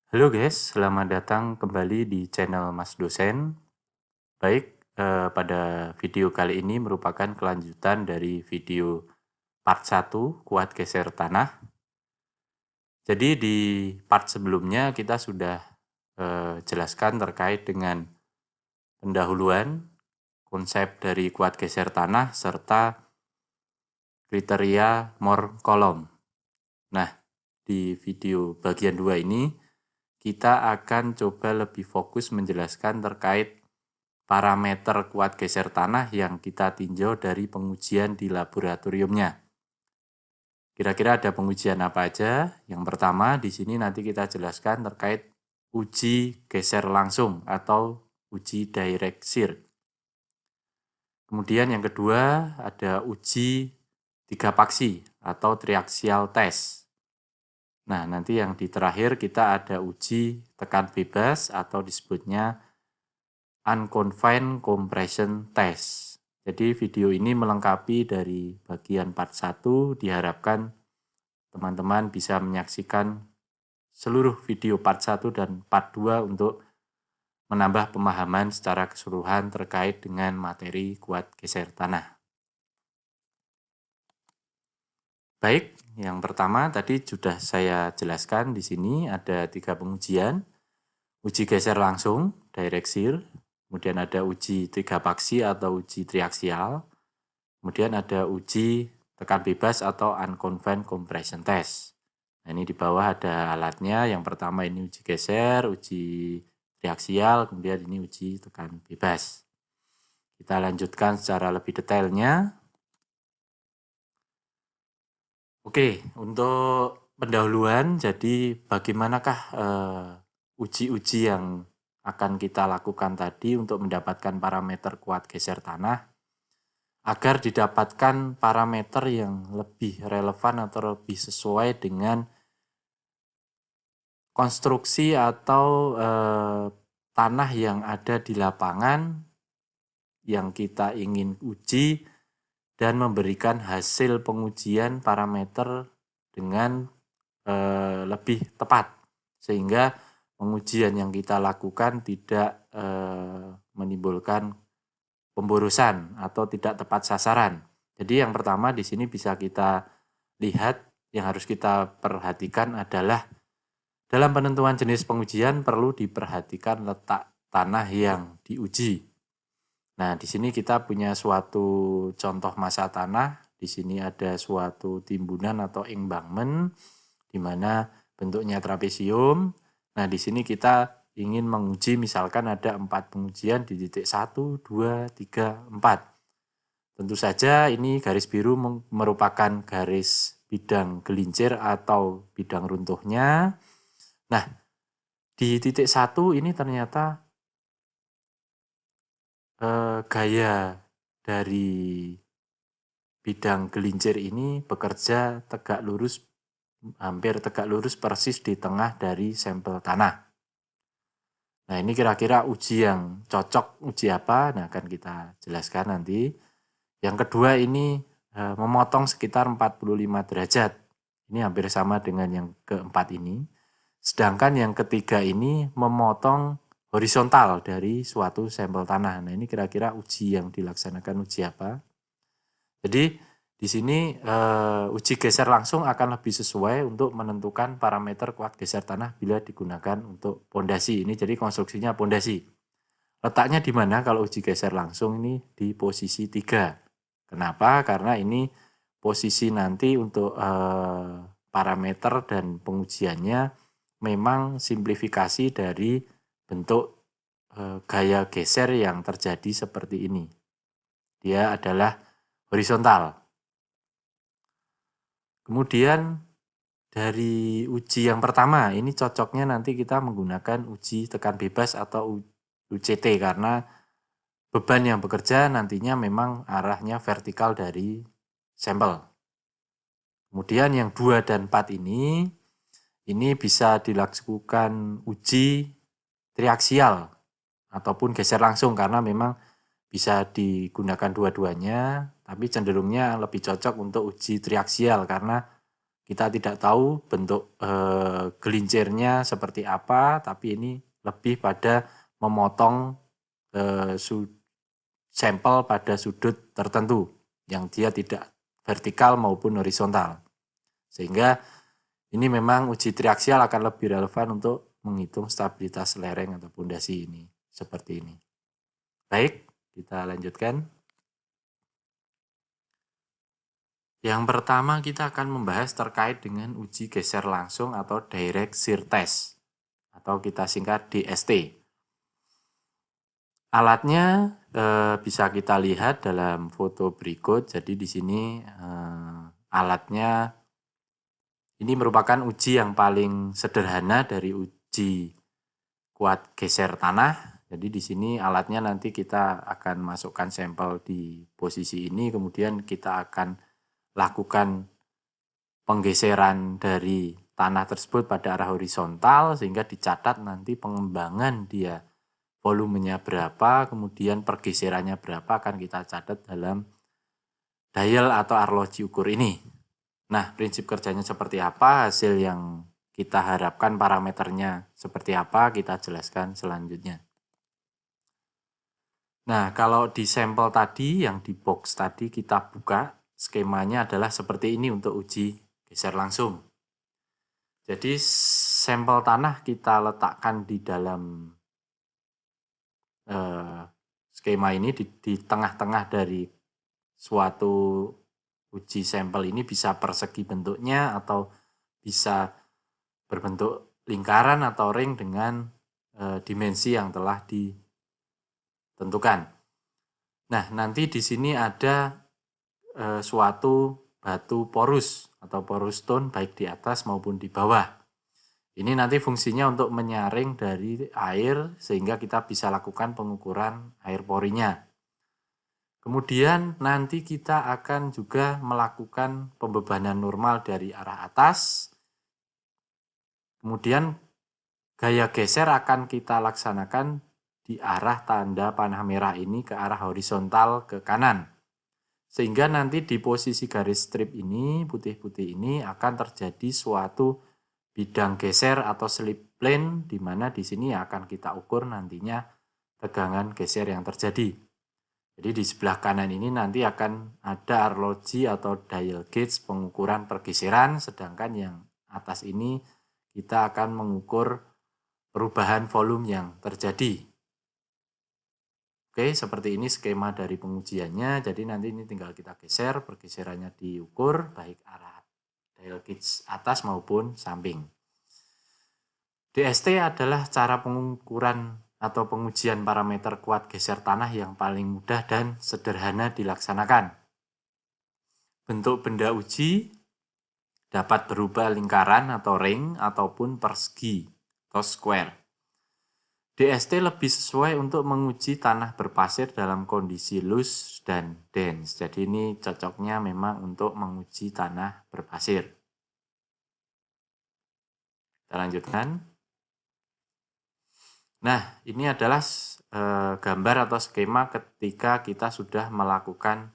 Halo guys, selamat datang kembali di channel Mas Dosen. Baik, pada video kali ini merupakan kelanjutan dari video part 1 kuat geser tanah. Jadi di part sebelumnya kita sudah jelaskan terkait dengan pendahuluan konsep dari kuat geser tanah serta kriteria Mohr kolom. Nah, di video bagian 2 ini kita akan coba lebih fokus menjelaskan terkait parameter kuat geser tanah yang kita tinjau dari pengujian di laboratoriumnya. Kira-kira ada pengujian apa aja? Yang pertama di sini nanti kita jelaskan terkait uji geser langsung atau uji direct shear. Kemudian yang kedua ada uji tiga paksi atau triaxial test. Nah, nanti yang di terakhir kita ada uji tekan bebas atau disebutnya unconfined compression test. Jadi video ini melengkapi dari bagian part 1, diharapkan teman-teman bisa menyaksikan seluruh video part 1 dan part 2 untuk menambah pemahaman secara keseluruhan terkait dengan materi kuat geser tanah. Baik, yang pertama tadi sudah saya jelaskan di sini ada 3 pengujian. Uji geser langsung, direct shear, kemudian ada uji tiga paksi atau uji triaksial, kemudian ada uji tekan bebas atau unconfined compression test. Nah, ini di bawah ada alatnya. Yang pertama ini uji geser, uji triaksial, kemudian ini uji tekan bebas. Kita lanjutkan secara lebih detailnya. Oke, untuk pendahuluan, jadi bagaimanakah uji-uji yang akan kita lakukan tadi untuk mendapatkan parameter kuat geser tanah agar didapatkan parameter yang lebih relevan atau lebih sesuai dengan konstruksi atau tanah yang ada di lapangan yang kita ingin uji dan memberikan hasil pengujian parameter dengan lebih tepat, sehingga pengujian yang kita lakukan tidak menimbulkan pemborosan atau tidak tepat sasaran. Jadi yang pertama di sini bisa kita lihat, yang harus kita perhatikan adalah dalam penentuan jenis pengujian perlu diperhatikan letak tanah yang diuji. Nah, di sini kita punya suatu contoh massa tanah. Di sini ada suatu timbunan atau embankment di mana bentuknya trapesium. Nah, di sini kita ingin menguji misalkan ada 4 pengujian di titik 1, 2, 3, 4. Tentu saja ini garis biru merupakan garis bidang gelincir atau bidang runtuhnya. Nah, di titik 1 ini ternyata gaya dari bidang gelincir ini bekerja tegak lurus, hampir tegak lurus persis di tengah dari sampel tanah. Nah, ini kira-kira uji yang cocok, uji apa? Nah, akan kita jelaskan nanti. Yang kedua ini memotong sekitar 45 derajat. Ini hampir sama dengan yang keempat ini. Sedangkan yang ketiga ini memotong horizontal dari suatu sampel tanah. Nah, ini kira-kira uji yang dilaksanakan uji apa? Jadi di sini uji geser langsung akan lebih sesuai untuk menentukan parameter kuat geser tanah bila digunakan untuk pondasi. Ini jadi konstruksinya pondasi. Letaknya di mana kalau uji geser langsung ini di posisi 3. Kenapa? Karena ini posisi nanti untuk parameter dan pengujiannya memang simplifikasi dari bentuk gaya geser yang terjadi seperti ini. Dia adalah horizontal. Kemudian dari uji yang pertama, ini cocoknya nanti kita menggunakan uji tekan bebas atau UCT karena beban yang bekerja nantinya memang arahnya vertikal dari sampel. Kemudian yang 2 dan 4 ini bisa dilakukan uji triaksial ataupun geser langsung karena memang bisa digunakan dua-duanya, tapi cenderungnya lebih cocok untuk uji triaksial karena kita tidak tahu bentuk gelincirnya seperti apa, tapi ini lebih pada memotong sampel pada sudut tertentu yang dia tidak vertikal maupun horizontal. Sehingga ini memang uji triaksial akan lebih relevan untuk menghitung stabilitas lereng atau pondasi ini, seperti ini. Baik, kita lanjutkan. Yang pertama kita akan membahas terkait dengan uji geser langsung atau direct shear test, atau kita singkat DST. Alatnya bisa kita lihat dalam foto berikut. Jadi di sini alatnya ini merupakan uji yang paling sederhana dari uji kuat geser tanah. Jadi di sini alatnya nanti kita akan masukkan sampel di posisi ini, kemudian kita akan lakukan penggeseran dari tanah tersebut pada arah horizontal sehingga dicatat nanti pengembangan dia volumenya berapa, kemudian pergeserannya berapa akan kita catat dalam dial atau arloji ukur ini. Nah, prinsip kerjanya seperti apa, hasil yang kita harapkan parameternya seperti apa, kita jelaskan selanjutnya. Nah, kalau di sampel tadi, yang di box tadi kita buka, skemanya adalah seperti ini untuk uji geser langsung. Jadi sampel tanah kita letakkan di dalam skema ini, di tengah-tengah dari suatu uji sampel ini, bisa persegi bentuknya atau bisa berbentuk lingkaran atau ring dengan dimensi yang telah ditentukan. Nah, nanti di sini ada suatu batu porus atau porus stone baik di atas maupun di bawah. Ini nanti fungsinya untuk menyaring dari air sehingga kita bisa lakukan pengukuran air porinya. Kemudian nanti kita akan juga melakukan pembebanan normal dari arah atas. Kemudian gaya geser akan kita laksanakan di arah tanda panah merah ini ke arah horizontal ke kanan. Sehingga nanti di posisi garis strip ini, putih-putih ini akan terjadi suatu bidang geser atau slip plane, di mana di sini akan kita ukur nantinya tegangan geser yang terjadi. Jadi di sebelah kanan ini nanti akan ada arloji atau dial gauge pengukuran pergeseran, sedangkan yang atas ini kita akan mengukur perubahan volume yang terjadi. Oke, seperti ini skema dari pengujiannya. Jadi nanti ini tinggal kita geser, pergeserannya diukur baik arah dial gauge atas maupun samping. DST adalah cara pengukuran atau pengujian parameter kuat geser tanah yang paling mudah dan sederhana dilaksanakan. Bentuk benda uji dapat berubah lingkaran atau ring ataupun persegi atau square. DST lebih sesuai untuk menguji tanah berpasir dalam kondisi loose dan dense. Jadi ini cocoknya memang untuk menguji tanah berpasir. Kita lanjutkan. Nah, ini adalah gambar atau skema ketika kita sudah melakukan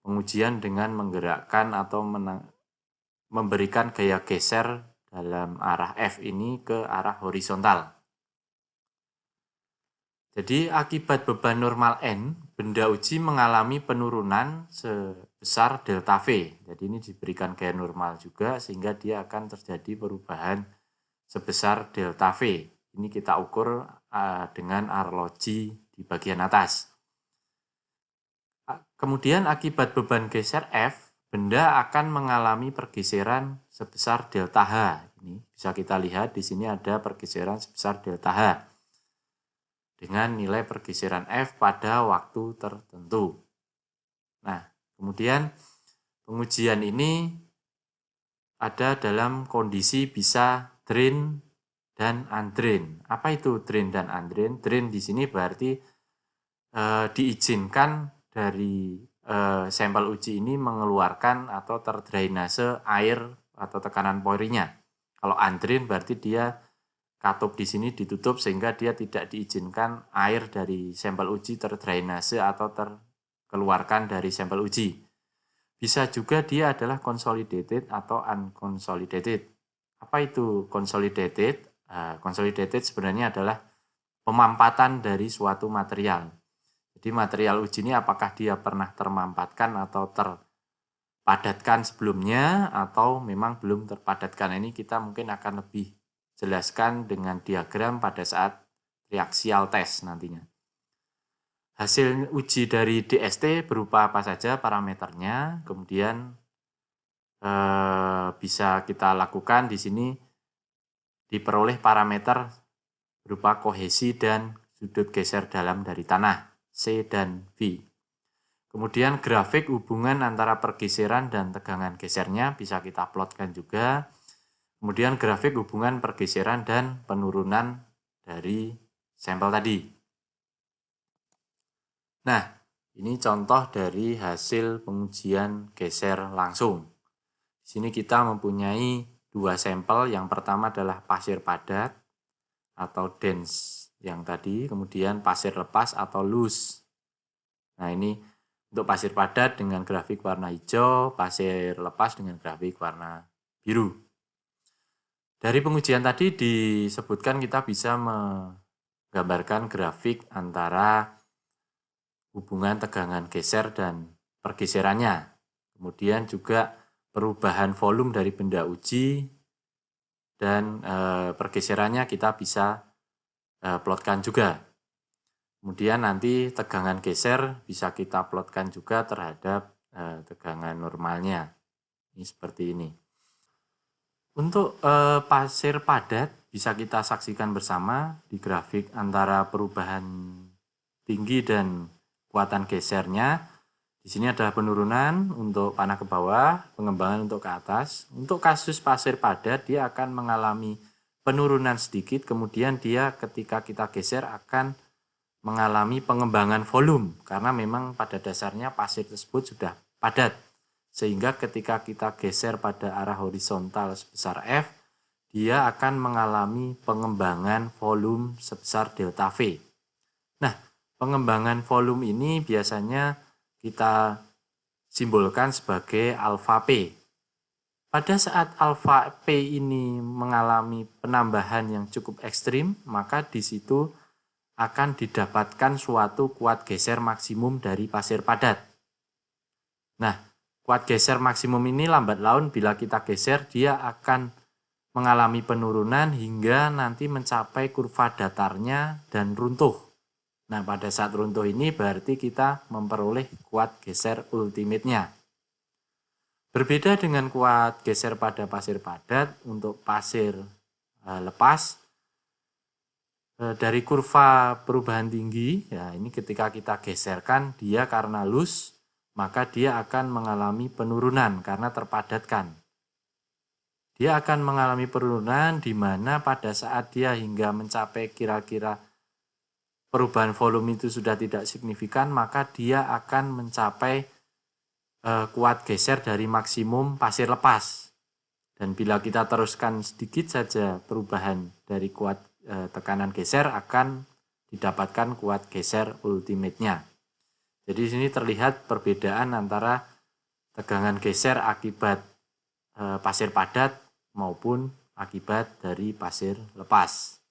pengujian dengan menggerakkan atau memberikan gaya geser dalam arah F ini ke arah horizontal. Jadi akibat beban normal N, benda uji mengalami penurunan sebesar delta V. Jadi ini diberikan gaya normal juga sehingga dia akan terjadi perubahan sebesar delta V. Ini kita ukur dengan arloji di bagian atas. Kemudian akibat beban geser F, benda akan mengalami pergeseran sebesar delta H. Ini bisa kita lihat di sini ada pergeseran sebesar delta H dengan nilai pergeseran F pada waktu tertentu. Nah, kemudian pengujian ini ada dalam kondisi bisa drain dan undrain. Apa itu drain dan undrain? Drain di sini berarti diizinkan dari sampel uji ini mengeluarkan atau terdrainase air atau tekanan porinya. Kalau undrain berarti dia katup di sini ditutup sehingga dia tidak diizinkan air dari sampel uji terdrainase atau terkeluarkan dari sampel uji. Bisa juga dia adalah consolidated atau unconsolidated. Apa itu consolidated? Consolidated sebenarnya adalah pemampatan dari suatu material. Jadi material uji ini apakah dia pernah termampatkan atau terpadatkan sebelumnya atau memang belum terpadatkan. Ini kita mungkin akan lebih jelaskan dengan diagram pada saat reaksial test nantinya. Hasil uji dari DST berupa apa saja parameternya, kemudian bisa kita lakukan di sini diperoleh parameter berupa kohesi dan sudut geser dalam dari tanah, C dan V. Kemudian grafik hubungan antara pergeseran dan tegangan gesernya bisa kita plotkan juga. Kemudian grafik hubungan pergeseran dan penurunan dari sampel tadi. Nah, ini contoh dari hasil pengujian geser langsung. Di sini kita mempunyai dua sampel. Yang pertama adalah pasir padat atau dense yang tadi, kemudian pasir lepas atau loose. Nah, ini untuk pasir padat dengan grafik warna hijau, pasir lepas dengan grafik warna biru. Dari pengujian tadi disebutkan kita bisa menggambarkan grafik antara hubungan tegangan geser dan pergeserannya. Kemudian juga perubahan volume dari benda uji dan pergeserannya kita bisa plotkan juga. Kemudian nanti tegangan geser bisa kita plotkan juga terhadap tegangan normalnya. Ini seperti ini. Untuk pasir padat bisa kita saksikan bersama di grafik antara perubahan tinggi dan kekuatan gesernya. Di sini ada penurunan untuk panah ke bawah, pengembangan untuk ke atas. Untuk kasus pasir padat dia akan mengalami penurunan sedikit, kemudian dia ketika kita geser akan mengalami pengembangan volume karena memang pada dasarnya pasir tersebut sudah padat. Sehingga ketika kita geser pada arah horizontal sebesar F, dia akan mengalami pengembangan volume sebesar delta V. Nah, pengembangan volume ini biasanya kita simbolkan sebagai alfa P. Pada saat alfa P ini mengalami penambahan yang cukup ekstrim, maka di situ akan didapatkan suatu kuat geser maksimum dari pasir padat. Nah, kuat geser maksimum ini lambat laun bila kita geser dia akan mengalami penurunan hingga nanti mencapai kurva datarnya dan runtuh. Nah, pada saat runtuh ini berarti kita memperoleh kuat geser ultimate-nya. Berbeda dengan kuat geser pada pasir padat, untuk pasir lepas, dari kurva perubahan tinggi, ya ini ketika kita geserkan, dia karena loose, maka dia akan mengalami penurunan karena terpadatkan. Dia akan mengalami penurunan di mana pada saat dia hingga mencapai kira-kira perubahan volume itu sudah tidak signifikan, maka dia akan mencapai kuat geser dari maksimum pasir lepas. Dan bila kita teruskan sedikit saja perubahan dari kuat tekanan geser, akan didapatkan kuat geser ultimate-nya. Jadi di sini terlihat perbedaan antara tegangan geser akibat pasir padat maupun akibat dari pasir lepas.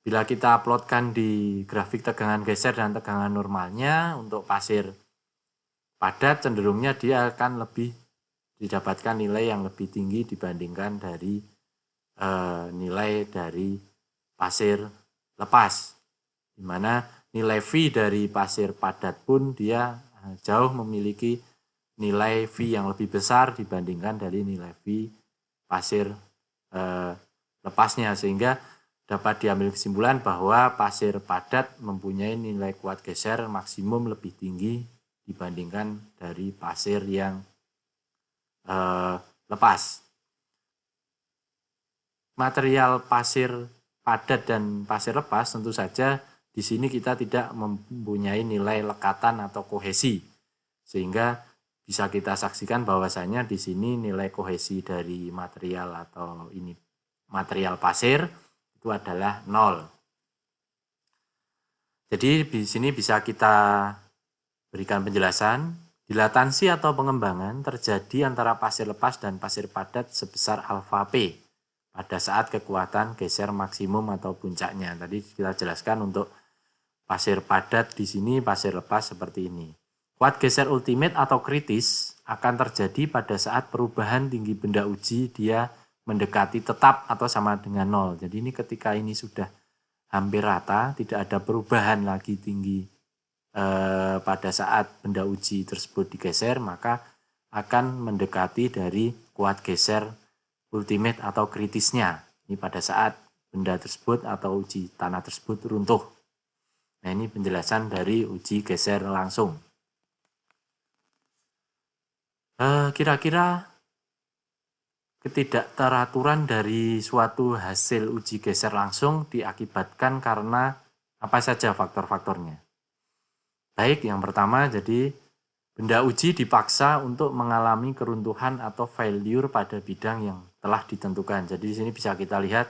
Bila kita plotkan di grafik tegangan geser dan tegangan normalnya, untuk pasir padat cenderungnya dia akan lebih didapatkan nilai yang lebih tinggi dibandingkan dari nilai dari pasir lepas. Di mana nilai V dari pasir padat pun dia jauh memiliki nilai V yang lebih besar dibandingkan dari nilai V pasir lepasnya, sehingga dapat diambil kesimpulan bahwa pasir padat mempunyai nilai kuat geser maksimum lebih tinggi dibandingkan dari pasir yang lepas. Material pasir padat dan pasir lepas tentu saja di sini kita tidak mempunyai nilai lekatan atau kohesi, sehingga bisa kita saksikan bahwasanya di sini nilai kohesi dari material atau ini material pasir itu adalah 0. Jadi di sini bisa kita berikan penjelasan Dilatansi atau pengembangan terjadi antara pasir lepas dan pasir padat sebesar alfa P pada saat kekuatan geser maksimum atau puncaknya. Tadi kita jelaskan untuk pasir padat di sini, pasir lepas seperti ini. Kuat geser ultimate atau kritis akan terjadi pada saat perubahan tinggi benda uji dia mendekati tetap atau sama dengan 0. Jadi ini ketika ini sudah hampir rata, tidak ada perubahan lagi tinggi pada saat benda uji tersebut digeser, maka akan mendekati dari kuat geser ultimate atau kritisnya. Ini pada saat benda tersebut atau uji tanah tersebut runtuh. Nah, ini penjelasan dari uji geser langsung. Kira-kira ketidakteraturan dari suatu hasil uji geser langsung diakibatkan karena apa saja faktor-faktornya? Baik, yang pertama jadi benda uji dipaksa untuk mengalami keruntuhan atau failure pada bidang yang telah ditentukan. Jadi di sini bisa kita lihat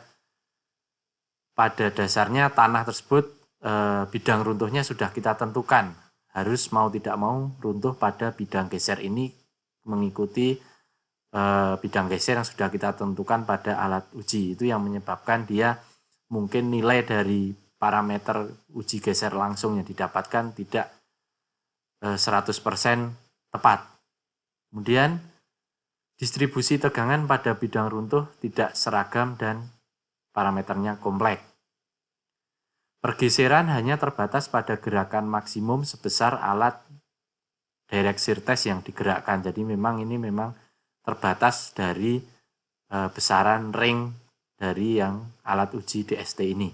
pada dasarnya tanah tersebut bidang runtuhnya sudah kita tentukan. Harus mau tidak mau runtuh pada bidang geser ini mengikuti bidang geser yang sudah kita tentukan pada alat uji. Itu yang menyebabkan dia mungkin nilai dari parameter uji geser langsung yang didapatkan tidak 100% tepat. Kemudian distribusi tegangan pada bidang runtuh tidak seragam dan parameternya kompleks. Pergeseran hanya terbatas pada gerakan maksimum sebesar alat direct shear test yang digerakkan. Jadi memang ini memang terbatas dari besaran ring dari yang alat uji DST ini.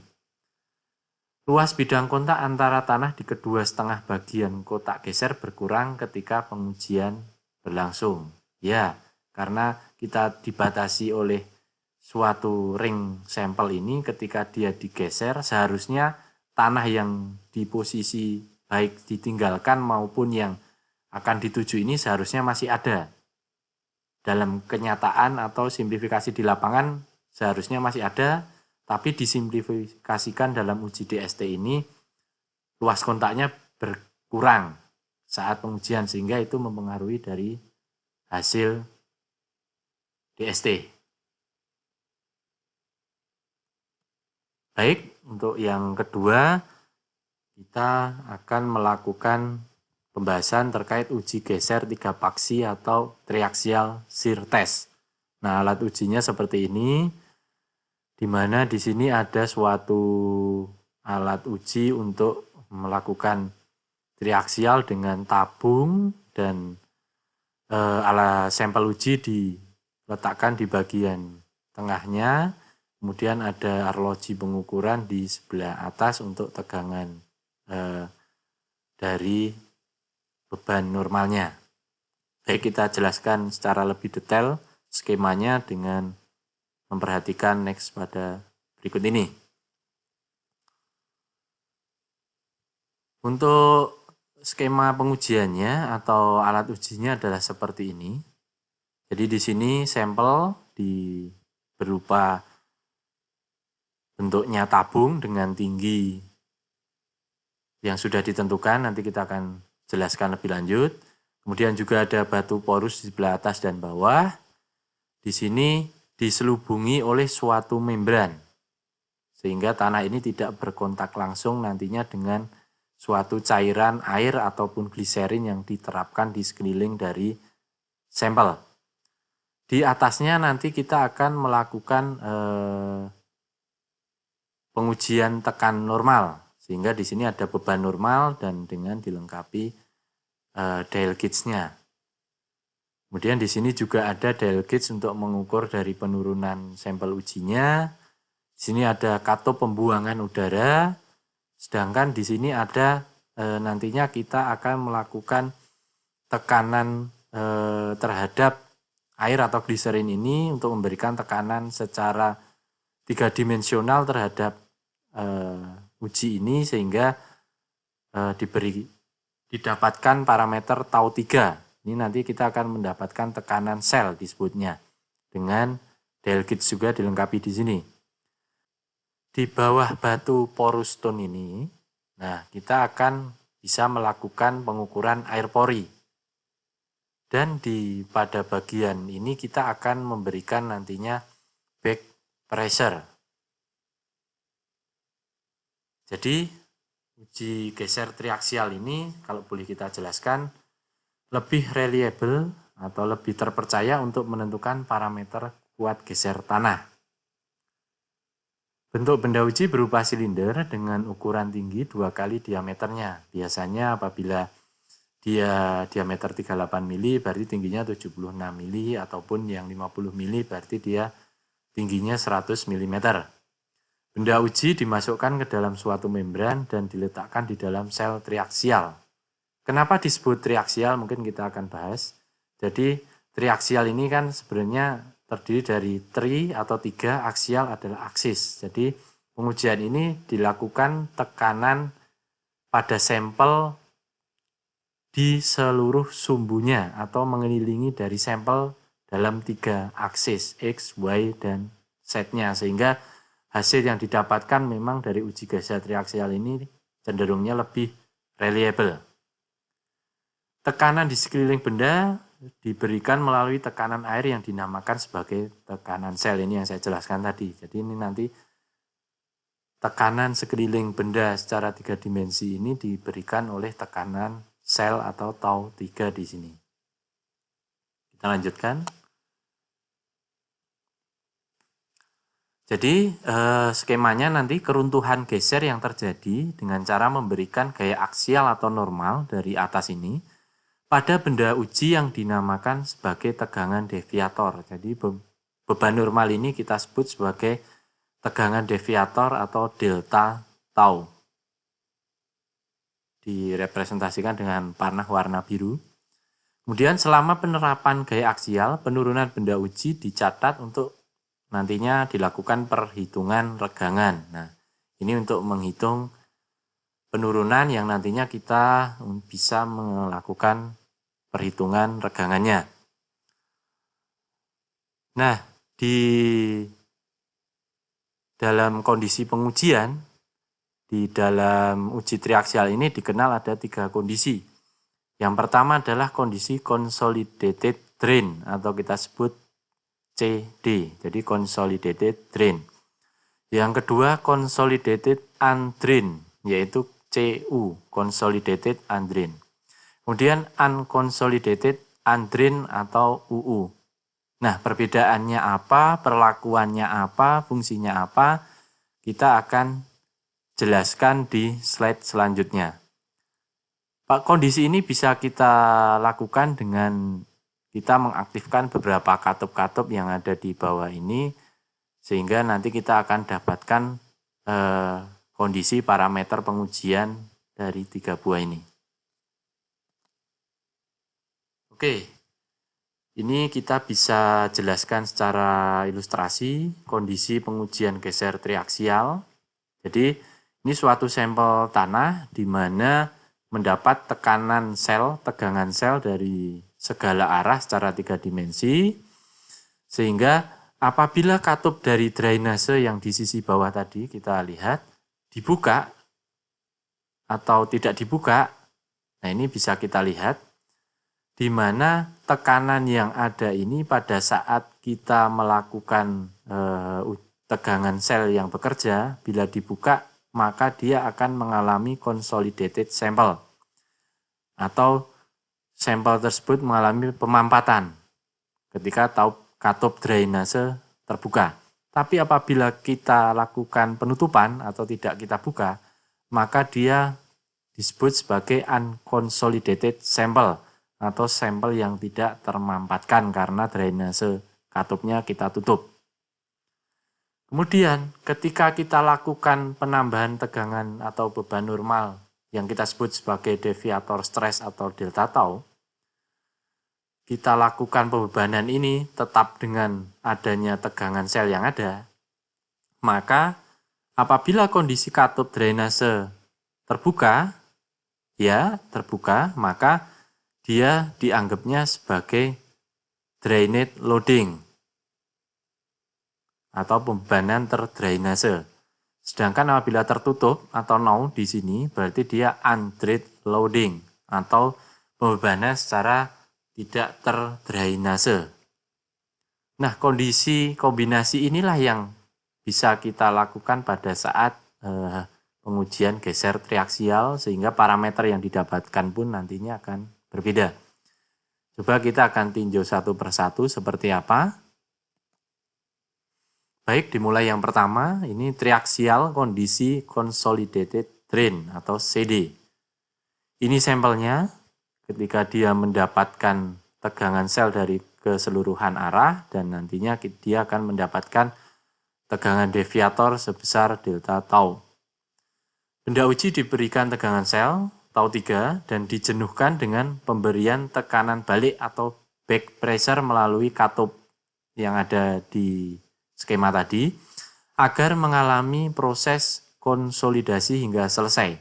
Luas bidang kontak antara tanah di kedua setengah bagian kotak geser berkurang ketika pengujian berlangsung. Ya, karena kita dibatasi oleh suatu ring sampel ini, ketika dia digeser seharusnya tanah yang di posisi baik ditinggalkan maupun yang akan dituju ini seharusnya masih ada. Dalam kenyataan atau simplifikasi di lapangan seharusnya masih ada, tapi disimplifikasikan dalam uji DST ini luas kontaknya berkurang saat pengujian sehingga itu mempengaruhi dari hasil DST. Baik, untuk yang kedua kita akan melakukan pembahasan terkait uji geser 3 paksi atau triaxial shear test. Nah, alat ujinya seperti ini, di mana di sini ada suatu alat uji untuk melakukan triaksial dengan tabung dan alat sampel uji diletakkan di bagian tengahnya, kemudian ada arloji pengukuran di sebelah atas untuk tegangan dari beban normalnya. Baik, kita jelaskan secara lebih detail skemanya dengan memperhatikan next pada berikut ini. Untuk skema pengujiannya atau alat ujinya adalah seperti ini. Jadi di sini sampel berupa bentuknya tabung dengan tinggi yang sudah ditentukan, nanti kita akan jelaskan lebih lanjut. Kemudian juga ada batu porus di sebelah atas dan bawah. Di sini diselubungi oleh suatu membran, sehingga tanah ini tidak berkontak langsung nantinya dengan suatu cairan air ataupun gliserin yang diterapkan di sekeliling dari sampel. Di atasnya nanti kita akan melakukan pengujian tekan normal, sehingga di sini ada beban normal dan dengan dilengkapi dial gauge-nya. Kemudian di sini juga ada dial gauge untuk mengukur dari penurunan sampel ujinya. Di sini ada katup pembuangan udara, sedangkan di sini ada nantinya kita akan melakukan tekanan terhadap air atau gliserin ini untuk memberikan tekanan secara 3-dimensional terhadap uji ini sehingga didapatkan parameter tau 3. Ini nanti kita akan mendapatkan tekanan sel disebutnya dengan dial gauge juga dilengkapi di sini. Di bawah batu porous stone ini, nah kita akan bisa melakukan pengukuran air pori. Dan pada bagian ini kita akan memberikan nantinya back pressure. Jadi uji geser triaksial ini kalau boleh kita jelaskan lebih reliable atau lebih terpercaya untuk menentukan parameter kuat geser tanah. Bentuk benda uji berupa silinder dengan ukuran tinggi 2 kali diameternya. Biasanya apabila dia diameter 38 mili berarti tingginya 76 mili, ataupun yang 50 mili berarti dia tingginya 100 mm. Benda uji dimasukkan ke dalam suatu membran dan diletakkan di dalam sel triaksial. Kenapa disebut triaksial? Mungkin kita akan bahas. Jadi triaksial ini kan sebenarnya terdiri dari tri atau 3, aksial adalah aksis. Jadi pengujian ini dilakukan tekanan pada sampel di seluruh sumbunya atau mengelilingi dari sampel dalam 3 aksis X, Y, dan Z-nya, sehingga hasil yang didapatkan memang dari uji geser triaksial ini cenderungnya lebih reliable. Tekanan di sekeliling benda diberikan melalui tekanan air yang dinamakan sebagai tekanan sel, ini yang saya jelaskan tadi. Jadi ini nanti tekanan sekeliling benda secara 3 dimensi ini diberikan oleh tekanan sel atau tau 3 di sini. Kita lanjutkan. Jadi skemanya nanti keruntuhan geser yang terjadi dengan cara memberikan gaya aksial atau normal dari atas ini pada benda uji yang dinamakan sebagai tegangan deviator. Jadi beban normal ini kita sebut sebagai tegangan deviator atau delta tau. Direpresentasikan dengan panah warna biru. Kemudian selama penerapan gaya aksial, penurunan benda uji dicatat untuk nantinya dilakukan perhitungan regangan. Nah, ini untuk menghitung penurunan yang nantinya kita bisa melakukan perhitungan regangannya. Nah, di dalam kondisi pengujian, di dalam uji triaksial ini dikenal ada 3 kondisi. Yang pertama adalah kondisi consolidated drain atau kita sebut CD, jadi consolidated drain. Yang kedua consolidated undrain, yaitu CU, consolidated undrain. Kemudian unconsolidated undrain atau UU. Nah, perbedaannya apa, perlakuannya apa, fungsinya apa, kita akan jelaskan di slide selanjutnya. Kondisi ini bisa kita lakukan dengan kita mengaktifkan beberapa katup-katup yang ada di bawah ini, sehingga nanti kita akan dapatkan kondisi parameter pengujian dari 3 buah ini. Oke, ini kita bisa jelaskan secara ilustrasi kondisi pengujian geser triaksial. Jadi ini suatu sampel tanah di mana mendapat tekanan sel, tegangan sel dari segala arah secara 3 dimensi, sehingga apabila katup dari drainase yang di sisi bawah tadi kita lihat dibuka atau tidak dibuka, nah ini bisa kita lihat di mana tekanan yang ada ini pada saat kita melakukan tegangan sel yang bekerja, bila dibuka maka dia akan mengalami consolidated sample atau sampel tersebut mengalami pemampatan ketika katup drainase terbuka. Tapi apabila kita lakukan penutupan atau tidak kita buka, maka dia disebut sebagai unconsolidated sample atau sampel yang tidak termampatkan karena drainase katupnya kita tutup. Kemudian ketika kita lakukan penambahan tegangan atau beban normal yang kita sebut sebagai deviator stres atau delta tau, kita lakukan pembebanan ini tetap dengan adanya tegangan sel yang ada, maka apabila kondisi katup drainase terbuka, maka dia dianggapnya sebagai drained loading atau pembebanan terdrainase. Sedangkan apabila tertutup atau no di sini berarti dia undrained loading atau pembebanan secara tidak terdrainase. Nah, kondisi kombinasi inilah yang bisa kita lakukan pada saat pengujian geser triaksial, sehingga parameter yang didapatkan pun nantinya akan berbeda. Coba kita akan tinjau satu persatu seperti apa. Baik, dimulai yang pertama, ini triaksial kondisi consolidated drain atau CD. Ini sampelnya ketika dia mendapatkan tegangan sel dari keseluruhan arah, dan nantinya dia akan mendapatkan tegangan deviator sebesar delta tau. Benda uji diberikan tegangan sel tau 3 dan dijenuhkan dengan pemberian tekanan balik atau back pressure melalui katup yang ada di skema tadi agar mengalami proses konsolidasi hingga selesai.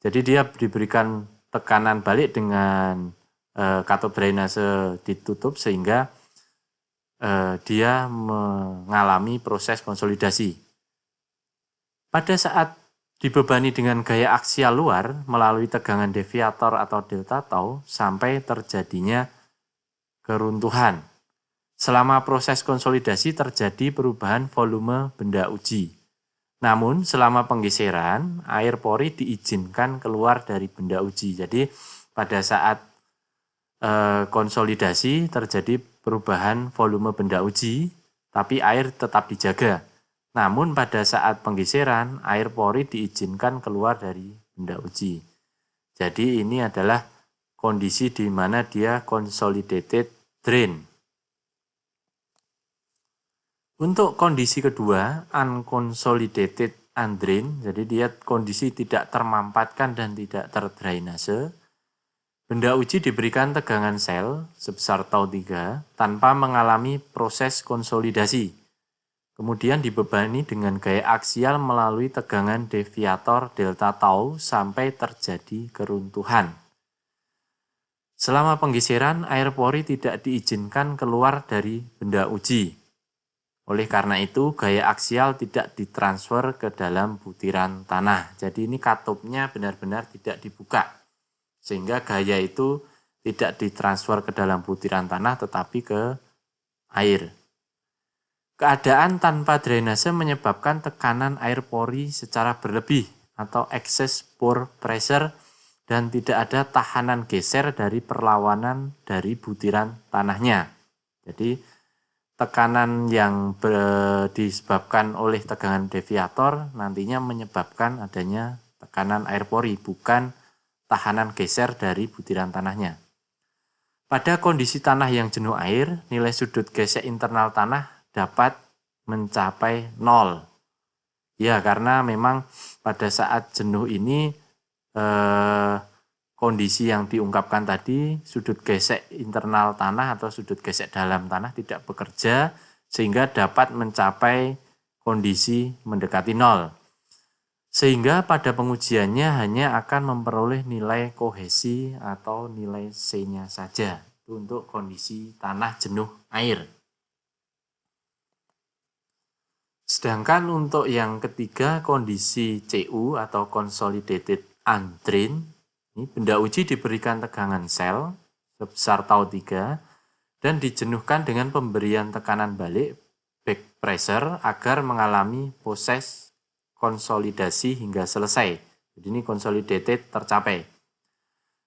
Jadi dia diberikan tekanan balik dengan katup drainase ditutup sehingga dia mengalami proses konsolidasi. Pada saat dibebani dengan gaya aksial luar melalui tegangan deviator atau delta tau sampai terjadinya keruntuhan. Selama proses konsolidasi terjadi perubahan volume benda uji. Namun selama penggeseran, air pori diizinkan keluar dari benda uji. Jadi pada saat konsolidasi terjadi perubahan volume benda uji, tapi air tetap dijaga. Namun pada saat penggeseran, air pori diizinkan keluar dari benda uji. Jadi ini adalah kondisi di mana dia consolidated drain. Untuk kondisi kedua, unconsolidated undrained, jadi dia kondisi tidak termampatkan dan tidak terdrainase. Benda uji diberikan tegangan sel sebesar tau 3 tanpa mengalami proses konsolidasi. Kemudian dibebani dengan gaya aksial melalui tegangan deviator delta tau sampai terjadi keruntuhan. Selama penggeseran, air pori tidak diizinkan keluar dari benda uji. Oleh karena itu, gaya aksial tidak ditransfer ke dalam butiran tanah. Jadi ini katupnya benar-benar tidak dibuka. Sehingga gaya itu tidak ditransfer ke dalam butiran tanah tetapi ke air. Keadaan tanpa drainase menyebabkan tekanan air pori secara berlebih atau excess pore pressure dan tidak ada tahanan geser dari perlawanan dari butiran tanahnya. Jadi tekanan yang disebabkan oleh tegangan deviator nantinya menyebabkan adanya tekanan air pori, bukan tahanan geser dari butiran tanahnya. Pada kondisi tanah yang jenuh air, nilai sudut gesek internal tanah dapat mencapai 0. Ya, karena memang pada saat jenuh ini kondisi yang diungkapkan tadi, sudut gesek internal tanah atau sudut gesek dalam tanah tidak bekerja sehingga dapat mencapai kondisi mendekati 0. Sehingga pada pengujiannya hanya akan memperoleh nilai kohesi atau nilai C-nya saja. Itu untuk kondisi tanah jenuh air. Sedangkan untuk yang ketiga, kondisi CU atau consolidated undrained, ini benda uji diberikan tegangan sel sebesar tau 3 dan dijenuhkan dengan pemberian tekanan balik back pressure agar mengalami proses konsolidasi hingga selesai. Jadi ini consolidated tercapai.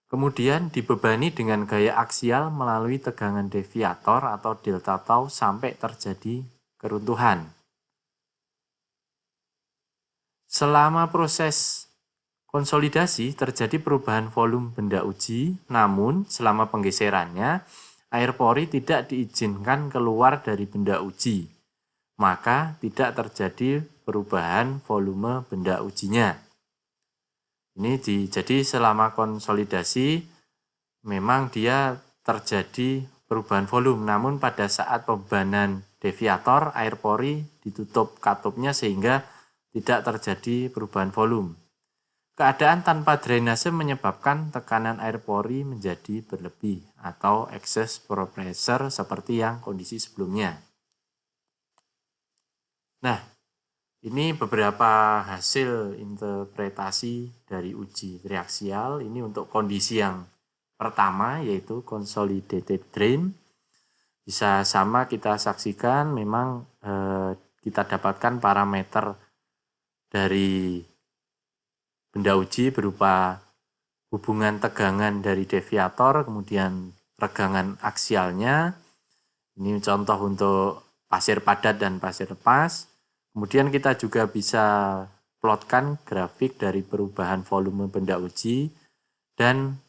Kemudian dibebani dengan gaya aksial melalui tegangan deviator atau delta tau sampai terjadi keruntuhan. Selama proses konsolidasi terjadi perubahan volume benda uji, namun selama penggeserannya air pori tidak diizinkan keluar dari benda uji, maka tidak terjadi perubahan volume benda ujinya. Jadi selama konsolidasi memang dia terjadi perubahan volume, namun pada saat pembebanan deviator air pori ditutup katupnya sehingga tidak terjadi perubahan volume. Keadaan tanpa drainase menyebabkan tekanan air pori menjadi berlebih atau excess pore pressure seperti yang kondisi sebelumnya. Nah, ini beberapa hasil interpretasi dari uji triaksial. Ini untuk kondisi yang pertama yaitu consolidated drain. Bisa sama kita saksikan memang kita dapatkan parameter dari benda uji berupa hubungan tegangan dari deviator, kemudian regangan aksialnya. Ini contoh untuk pasir padat dan pasir lepas. Kemudian kita juga bisa plotkan grafik dari perubahan volume benda uji dan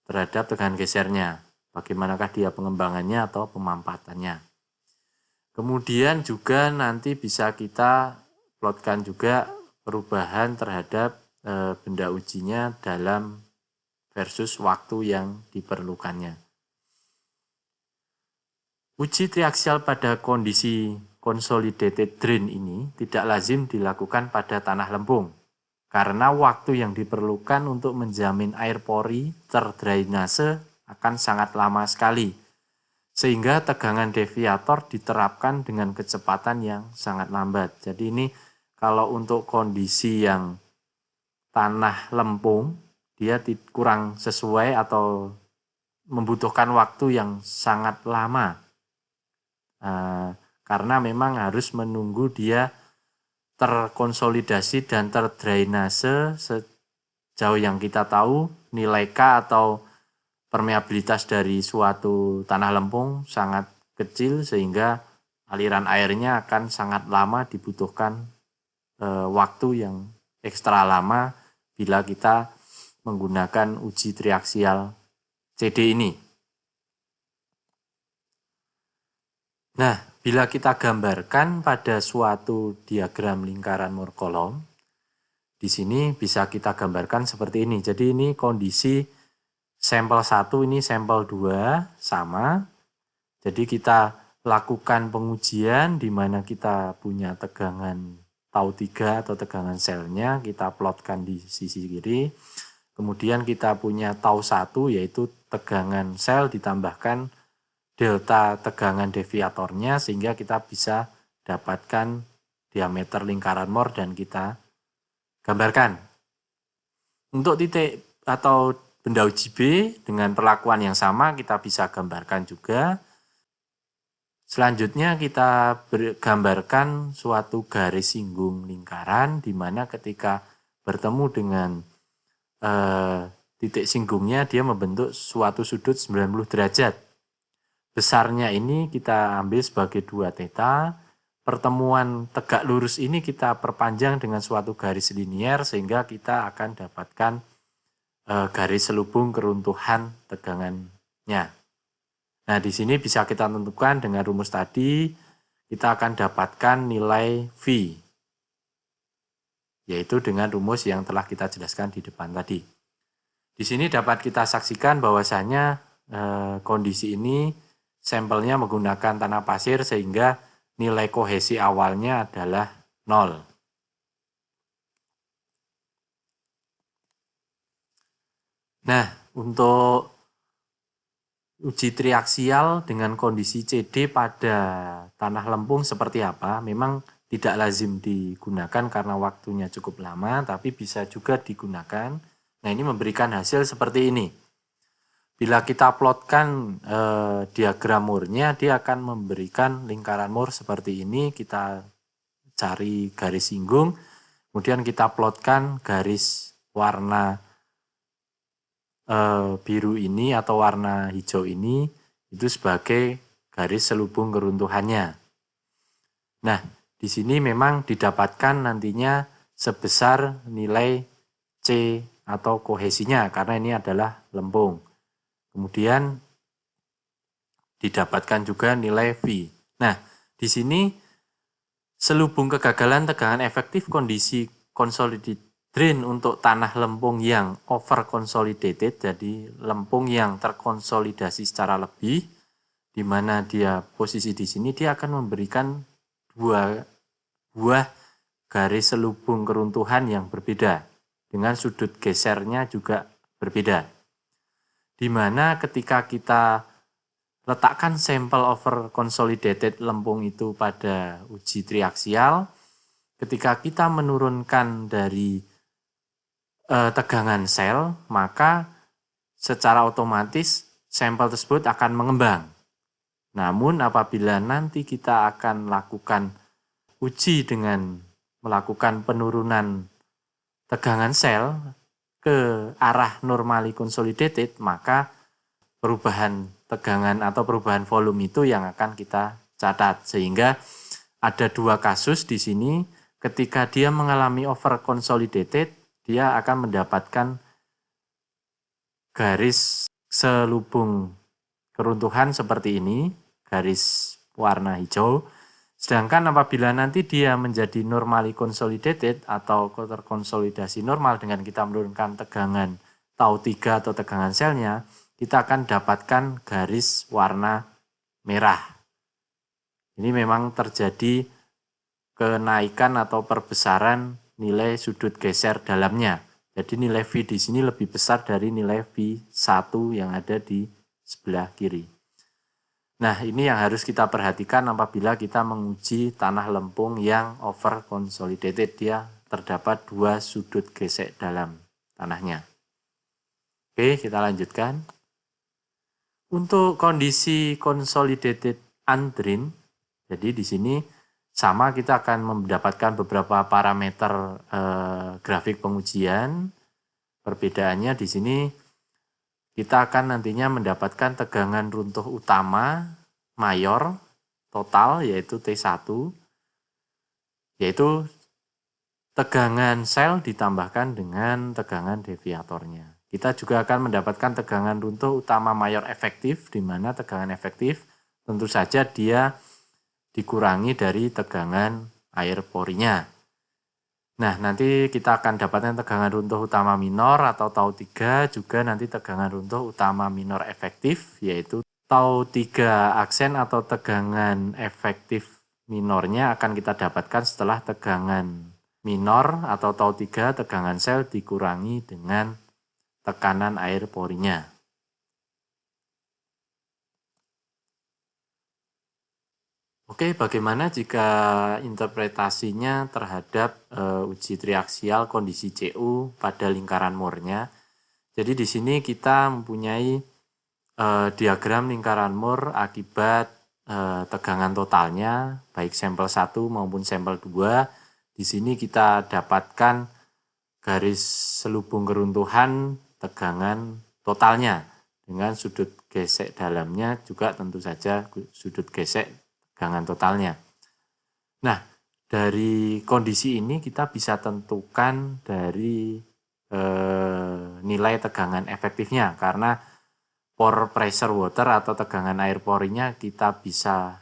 terhadap tegangan gesernya. Bagaimanakah dia pengembangannya atau pemampatannya. Kemudian juga nanti bisa kita plotkan juga perubahan terhadap benda ujinya dalam versus waktu yang diperlukannya. Uji triaksial pada kondisi consolidated drain ini tidak lazim dilakukan pada tanah lempung, karena waktu yang diperlukan untuk menjamin air pori terdrainase akan sangat lama sekali, sehingga tegangan deviator diterapkan dengan kecepatan yang sangat lambat. Jadi ini kalau untuk kondisi yang tanah lempung, dia kurang sesuai atau membutuhkan waktu yang sangat lama. Karena memang harus menunggu dia terkonsolidasi dan terdrainase sejauh yang kita tahu nilai K atau permeabilitas dari suatu tanah lempung sangat kecil sehingga aliran airnya akan sangat lama, dibutuhkan waktu yang ekstra lama bila kita menggunakan uji triaksial CD ini. Nah, bila kita gambarkan pada suatu diagram lingkaran Moore kolom, di sini bisa kita gambarkan seperti ini. Jadi ini kondisi sampel 1, ini sampel 2 sama. Jadi kita lakukan pengujian di mana kita punya tegangan tau 3 atau tegangan selnya, kita plotkan di sisi kiri. Kemudian kita punya tau 1 yaitu tegangan sel ditambahkan delta tegangan deviatornya sehingga kita bisa dapatkan diameter lingkaran Moore dan kita gambarkan. Untuk titik atau benda uji B dengan perlakuan yang sama kita bisa gambarkan juga. Selanjutnya kita gambarkan suatu garis singgung lingkaran di mana ketika bertemu dengan titik singgungnya dia membentuk suatu sudut 90 derajat. Besarnya ini kita ambil sebagai 2 theta. Pertemuan tegak lurus ini kita perpanjang dengan suatu garis linier sehingga kita akan dapatkan garis selubung keruntuhan tegangannya. Nah, di sini bisa kita tentukan dengan rumus tadi, kita akan dapatkan nilai V, yaitu dengan rumus yang telah kita jelaskan di depan tadi. Di sini dapat kita saksikan bahwasanya kondisi ini sampelnya menggunakan tanah pasir sehingga nilai kohesi awalnya adalah 0. Nah, untuk uji triaksial dengan kondisi CD pada tanah lempung seperti apa? Memang tidak lazim digunakan karena waktunya cukup lama, tapi bisa juga digunakan. Nah, ini memberikan hasil seperti ini. Bila kita plotkan diagram Moore-nya, dia akan memberikan lingkaran Moore seperti ini. Kita cari garis singgung, kemudian kita plotkan garis warna biru ini atau warna hijau ini, itu sebagai garis selubung keruntuhannya. Nah, di sini memang didapatkan nantinya sebesar nilai C atau kohesinya, karena ini adalah lempung. Kemudian didapatkan juga nilai V. Nah, di sini selubung kegagalan tegangan efektif kondisi consolidated drain untuk tanah lempung yang over consolidated, jadi lempung yang terkonsolidasi secara lebih, di mana dia posisi di sini, dia akan memberikan dua buah garis selubung keruntuhan yang berbeda, dengan sudut gesernya juga berbeda. Di mana ketika kita letakkan sampel over consolidated lempung itu pada uji triaksial, ketika kita menurunkan dari tegangan sel, maka secara otomatis sampel tersebut akan mengembang. Namun apabila nanti kita akan lakukan uji dengan melakukan penurunan tegangan sel ke arah normally consolidated, maka perubahan tegangan atau perubahan volume itu yang akan kita catat. Sehingga ada dua kasus di sini, ketika dia mengalami over consolidated, dia akan mendapatkan garis selubung keruntuhan seperti ini, garis warna hijau. Sedangkan apabila nanti dia menjadi normally consolidated atau terkonsolidasi normal dengan kita menurunkan tegangan tau 3 atau tegangan selnya, kita akan dapatkan garis warna merah. Ini memang terjadi kenaikan atau perbesaran nilai sudut geser dalamnya. Jadi nilai V di sini lebih besar dari nilai V1 yang ada di sebelah kiri. Nah, ini yang harus kita perhatikan apabila kita menguji tanah lempung yang over consolidated. Dia terdapat dua sudut gesek dalam tanahnya. Oke, kita lanjutkan. Untuk kondisi consolidated undrained, jadi di sini sama, kita akan mendapatkan beberapa parameter grafik pengujian. Perbedaannya di sini kita akan nantinya mendapatkan tegangan runtuh utama mayor total yaitu T1, yaitu tegangan sel ditambahkan dengan tegangan deviatornya. Kita juga akan mendapatkan tegangan runtuh utama mayor efektif, di mana tegangan efektif tentu saja dia dikurangi dari tegangan air porinya. Nah, nanti kita akan dapatkan tegangan runtuh utama minor atau tau 3, juga nanti tegangan runtuh utama minor efektif, yaitu tau 3 aksen atau tegangan efektif minornya akan kita dapatkan setelah tegangan minor atau tau 3 tegangan sel dikurangi dengan tekanan air porinya. Oke, bagaimana jika interpretasinya terhadap uji triaksial kondisi CU pada lingkaran Moore-nya? Jadi di sini kita mempunyai diagram lingkaran Moore akibat tegangan totalnya, baik sampel 1 maupun sampel 2. Di sini kita dapatkan garis selubung keruntuhan tegangan totalnya dengan sudut gesek dalamnya juga tentu saja sudut gesek tegangan totalnya. Nah, dari kondisi ini kita bisa tentukan dari nilai tegangan efektifnya, karena pore pressure water atau tegangan air porinya kita bisa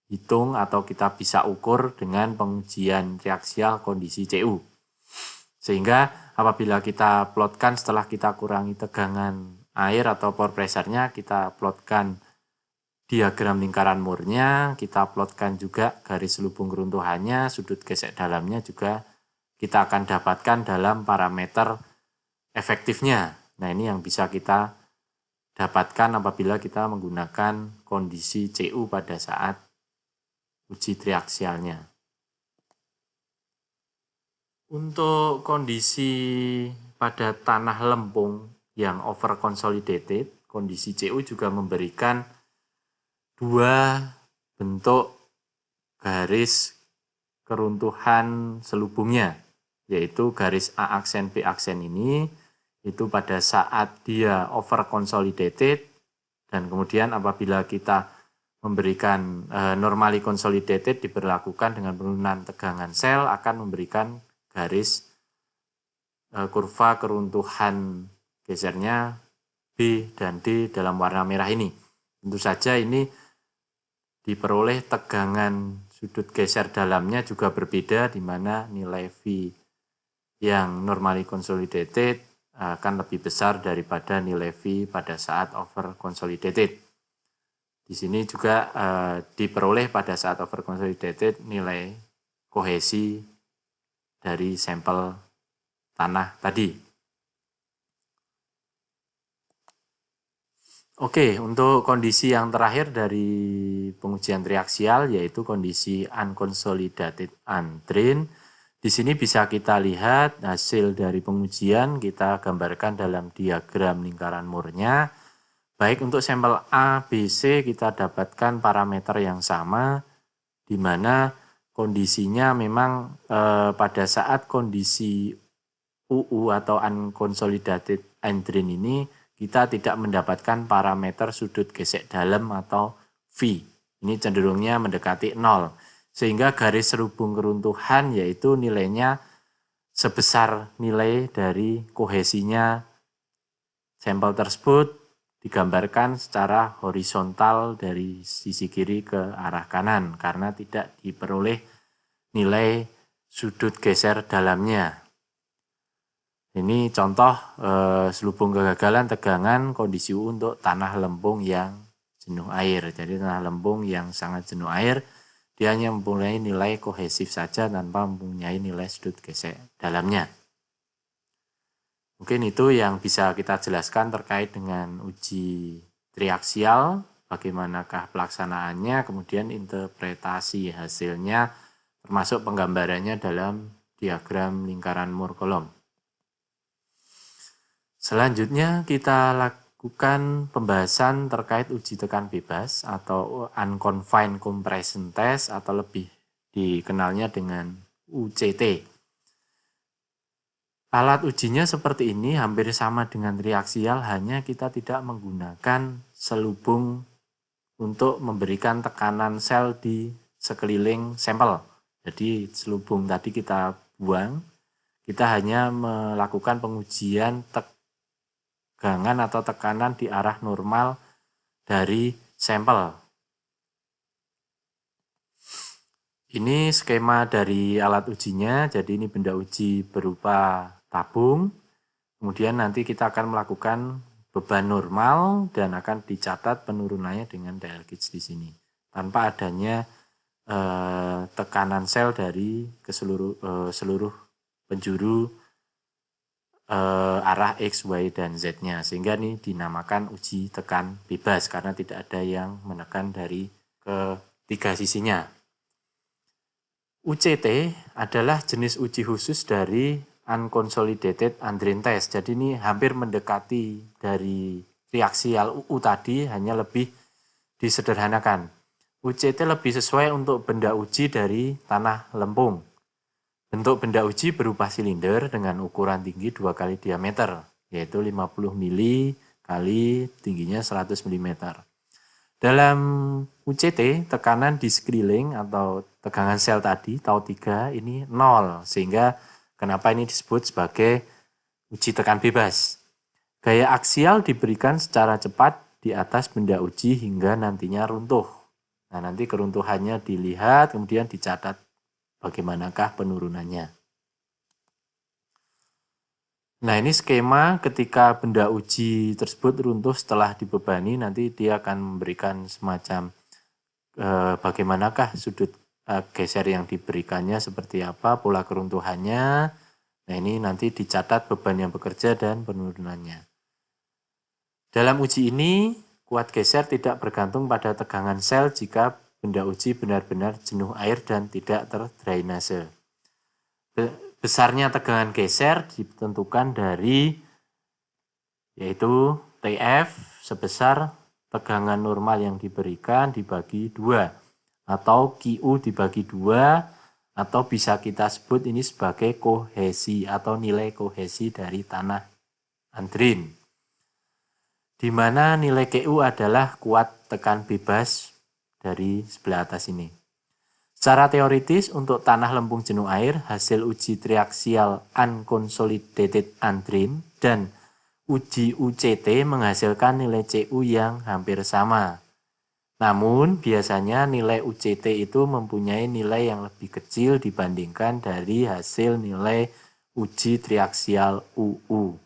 hitung atau kita bisa ukur dengan pengujian triaksial kondisi CU. Sehingga apabila kita plotkan setelah kita kurangi tegangan air atau pore pressure-nya, kita plotkan diagram lingkaran Moore-nya, kita plotkan juga garis selubung keruntuhannya, sudut gesek dalamnya juga kita akan dapatkan dalam parameter efektifnya. Nah, ini yang bisa kita dapatkan apabila kita menggunakan kondisi CU pada saat uji triaksialnya. Untuk kondisi pada tanah lempung yang over consolidated, kondisi CU juga memberikan dua bentuk garis keruntuhan selubungnya, yaitu garis A aksen B aksen ini, itu pada saat dia over consolidated, dan kemudian apabila kita memberikan normally consolidated diberlakukan dengan penurunan tegangan sel akan memberikan garis kurva keruntuhan gesernya B dan D dalam warna merah ini. Tentu saja ini diperoleh tegangan sudut geser dalamnya juga berbeda, di mana nilai V yang normally consolidated akan lebih besar daripada nilai V pada saat over consolidated. Di sini juga diperoleh pada saat over consolidated nilai kohesi dari sampel tanah tadi. Oke, untuk kondisi yang terakhir dari pengujian triaksial yaitu kondisi unconsolidated undrained. Di Di sini bisa kita lihat hasil dari pengujian kita gambarkan dalam diagram lingkaran Moore-nya. Baik untuk sampel A, B, C kita dapatkan parameter yang sama, di mana kondisinya memang pada saat kondisi UU atau unconsolidated andrin ini kita tidak mendapatkan parameter sudut gesek dalam atau V. Ini cenderungnya mendekati 0. Sehingga garis serubung keruntuhan yaitu nilainya sebesar nilai dari kohesinya sampel tersebut digambarkan secara horizontal dari sisi kiri ke arah kanan karena tidak diperoleh nilai sudut geser dalamnya. Ini contoh selubung kegagalan tegangan kondisi U untuk tanah lempung yang jenuh air. Jadi tanah lempung yang sangat jenuh air, dia hanya mempunyai nilai kohesif saja tanpa mempunyai nilai sudut gesek dalamnya. Mungkin itu yang bisa kita jelaskan terkait dengan uji triaksial, bagaimanakah pelaksanaannya, kemudian interpretasi hasilnya, termasuk penggambarannya dalam diagram lingkaran Moore-Coulomb. Selanjutnya kita lakukan pembahasan terkait uji tekan bebas atau unconfined compression test atau lebih dikenalnya dengan UCT. Alat ujinya seperti ini hampir sama dengan triaksial, hanya kita tidak menggunakan selubung untuk memberikan tekanan sel di sekeliling sampel. Jadi selubung tadi kita buang, kita hanya melakukan pengujian tegangan atau tekanan di arah normal dari sampel. Ini skema dari alat ujinya, jadi ini benda uji berupa tabung, kemudian nanti kita akan melakukan beban normal dan akan dicatat penurunannya dengan dial gauge di sini, tanpa adanya tekanan sel dari seluruh penjuru arah X, Y, dan Z-nya, sehingga ini dinamakan uji tekan bebas karena tidak ada yang menekan dari ketiga sisinya. UCT adalah jenis uji khusus dari unconsolidated andrin test. Jadi ini hampir mendekati dari triaksial UU tadi, hanya lebih disederhanakan. UCT lebih sesuai untuk benda uji dari tanah lempung. Bentuk benda uji berupa silinder dengan ukuran tinggi 2 kali diameter, yaitu 50 mili kali tingginya 100 mm. Dalam UCT, tekanan di sekeliling atau tegangan sel tadi, tau 3, ini 0. Sehingga kenapa ini disebut sebagai uji tekan bebas. Gaya aksial diberikan secara cepat di atas benda uji hingga nantinya runtuh. Nah, nanti keruntuhannya dilihat, kemudian dicatat bagaimanakah penurunannya. Nah, ini skema ketika benda uji tersebut runtuh setelah dibebani, nanti dia akan memberikan semacam bagaimanakah sudut geser yang diberikannya, seperti apa pola keruntuhannya. Nah, ini nanti dicatat beban yang bekerja dan penurunannya. Dalam uji ini, kuat geser tidak bergantung pada tegangan sel jika benda uji benar-benar jenuh air dan tidak terdrainase. Besarnya tegangan geser ditentukan dari yaitu TF sebesar tegangan normal yang diberikan dibagi 2 atau QU dibagi 2, atau bisa kita sebut ini sebagai kohesi atau nilai kohesi dari tanah andrin, di mana nilai QU adalah kuat tekan bebas dari sebelah atas ini. Secara teoritis, untuk tanah lempung jenuh air, hasil uji triaksial unconsolidated andrin dan uji UCT menghasilkan nilai CU yang hampir sama. Namun, biasanya nilai UCT itu mempunyai nilai yang lebih kecil dibandingkan dari hasil nilai uji triaksial UU.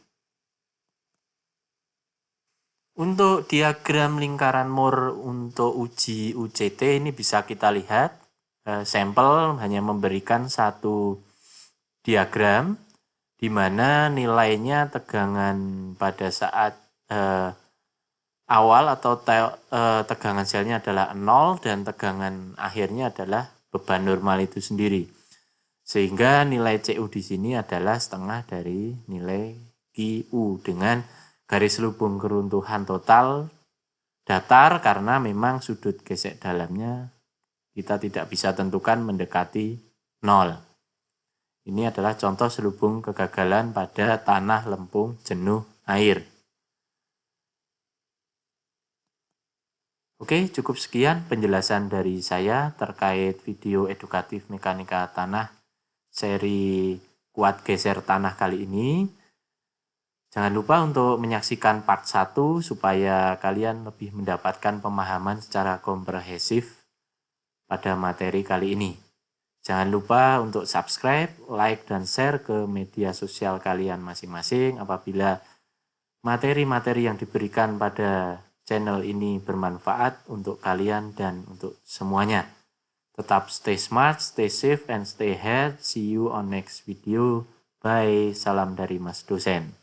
Untuk diagram lingkaran Moore untuk uji UCT ini bisa kita lihat. Sampel hanya memberikan satu diagram di mana nilainya tegangan pada saat awal atau tegangan selnya adalah 0 dan tegangan akhirnya adalah beban normal itu sendiri. Sehingga nilai CU di sini adalah setengah dari nilai QU dengan garis lubung keruntuhan total datar karena memang sudut gesek dalamnya kita tidak bisa tentukan mendekati 0. Ini adalah contoh selubung kegagalan pada tanah lempung jenuh air. Oke, cukup sekian penjelasan dari saya terkait video edukatif mekanika tanah seri kuat geser tanah kali ini. Jangan lupa untuk menyaksikan part 1 supaya kalian lebih mendapatkan pemahaman secara komprehensif pada materi kali ini. Jangan lupa untuk subscribe, like, dan share ke media sosial kalian masing-masing apabila materi-materi yang diberikan pada channel ini bermanfaat untuk kalian dan untuk semuanya. Tetap stay smart, stay safe, and stay healthy. See you on next video. Bye. Salam dari Mas Dosen.